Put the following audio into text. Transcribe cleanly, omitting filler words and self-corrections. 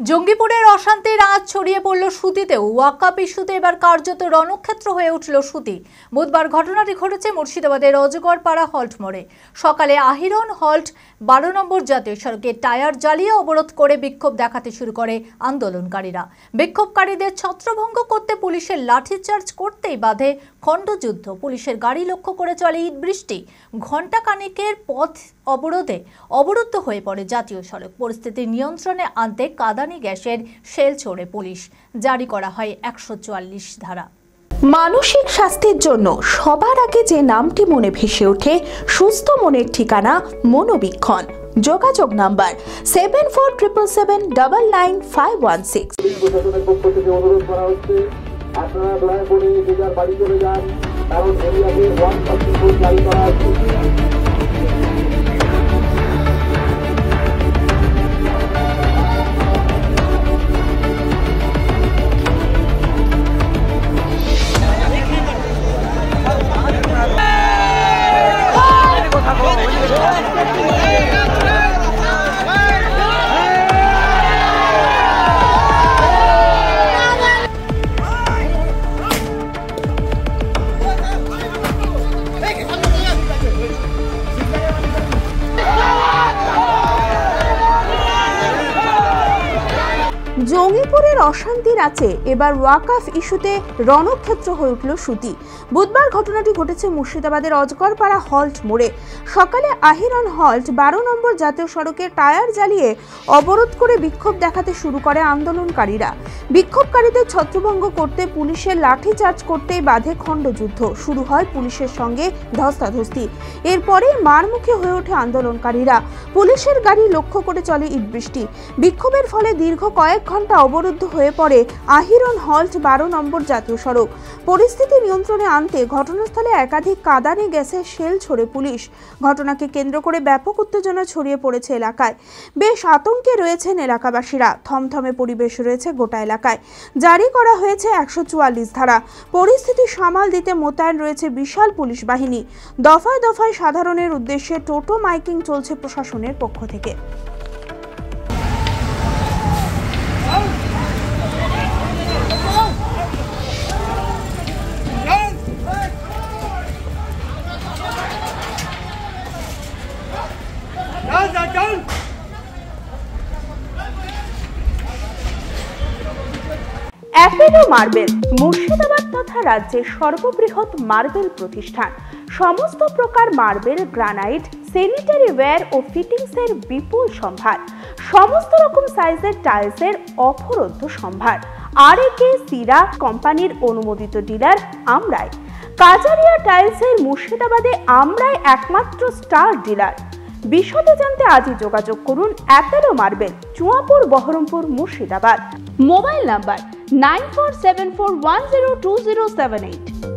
জঙ্গিপুরের অশান্তির আঁচ ছড়িয়ে পড়ল সুতিতেও। ওয়াকআপ ইস্যুতে এবার কার্যত রণক্ষেত্র হয়ে উঠল সুতি। বুধবার ঘটনাটি ঘটেছে মুর্শিদাবাদের অজগরপাড়া হল্ট মোড়ে। সকালে আহিরন হল্ট 12 নম্বর জাতীয় সড়কে টায়ার জ্বালিয়ে অবরোধ করে বিক্ষোভ দেখাতে শুরু করে আন্দোলনকারীরা। বিক্ষোভকারীদের ছত্রভঙ্গ করতে পুলিশের লাঠিচার্জ করতেই বাধে খণ্ডযুদ্ধ। পুলিশের গাড়ি লক্ষ্য করে চলে ইট বৃষ্টি। ঘণ্টা খানেকের পথ অবরুদ্ধ হয়ে পড়ে জাতীয় সড়ক। পরিস্থিতি নিয়ন্ত্রণে আনতে কাঁদানি গ্যাসের শেল ছোড়ে পুলিশ। জারি করা হয় 144 ধারা। মানসিক স্বাস্থ্যের জন্য সবার আগে যে নামটি মনে ভেসে ওঠে, সুস্থ মনের ঠিকানা মনোবীক্ষণ। যোগাযোগ নাম্বার 7477799516। প্রশাসনের পক্ষ থেকে অনুরোধ করা হচ্ছে, আপনারা দয়া করে যে যার বাড়ি চলে যান, কারণ এরিয়াতে 144 জারি করা আছে। জঙ্গিপুরের অশান্তির আছে এবার ওয়াকআপ ইস্যুতে রণক্ষেত্র হয়ে উঠল সুতি। বুধবার ঘটনাটি ঘটেছে মুর্শিদাবাদের অজগরপাড়া হল্ট মোড়ে। সকালে আহিরন হল্ট 12 নম্বর জাতীয় সড়কে টায়ার জ্বালিয়ে অবরোধ করে বিক্ষোভ দেখাতে শুরু করে আন্দোলনকারীরা। বিক্ষোভকারীদের ছত্রভঙ্গ করতে পুলিশের লাঠিচার্জ করতেই বাধে খণ্ডযুদ্ধ। শুরু হয় পুলিশের সঙ্গে ধস্তাধস্তি। এরপরেই মারমুখী হয়ে ওঠে আন্দোলনকারীরা। পুলিশের গাড়ি লক্ষ্য করে চলে ইট বৃষ্টি। বিক্ষোভের ফলে দীর্ঘ কয়েক ঘন্টা অবরুদ্ধ হয়ে পড়ে আহিরন হল্ট 12 নম্বর জাতীয় সড়ক। পরিস্থিতি নিয়ন্ত্রণে আনতে ঘটনাস্থলে একাধিক কাঁদানি গ্যাসের শেল ছোড়ে পুলিশ। ঘটনাকে কেন্দ্র করে ব্যাপক উত্তেজনা ছড়িয়ে পড়েছে এলাকায়। বেশ আতঙ্কে রয়েছেন এলাকাবাসীরা। থমথমে পরিবেশ রয়েছে গোটা এলাকায়। জারি করা হয়েছে 144 ধারা। পরিস্থিতি সামাল দিতে মোতায়েন রয়েছে বিশাল পুলিশ বাহিনী। দফায় দফায় সাধারণের উদ্দেশ্যে টোটো মাইকিং চলছে প্রশাসনের পক্ষ থেকে। অ্যাপেলো মার্বেল মুর্শিদাবাদ তথা রাজ্যের সর্ববৃহৎ মার্বেল প্রতিষ্ঠান। সমস্ত প্রকার মার্বেল, গ্রানাইট, স্যানিটারি ওয়্যার ও ফিটিংসের বিপুল সম্ভার। সমস্ত রকম সাইজের টাইলসের অফুরন্ত সম্ভার। আর.এ.কে সিরা কোম্পানির অনুমোদিত ডিলার আমরাই। কাজারিয়া টাইলসের মুর্শিদাবাদে আমরাই একমাত্র স্টার ডিলার। বিশদে জানতে আজই যোগাযোগ করুন Apollo marble, Chuapur, Baharampur, Murshidabad. Mobile number 9474102078।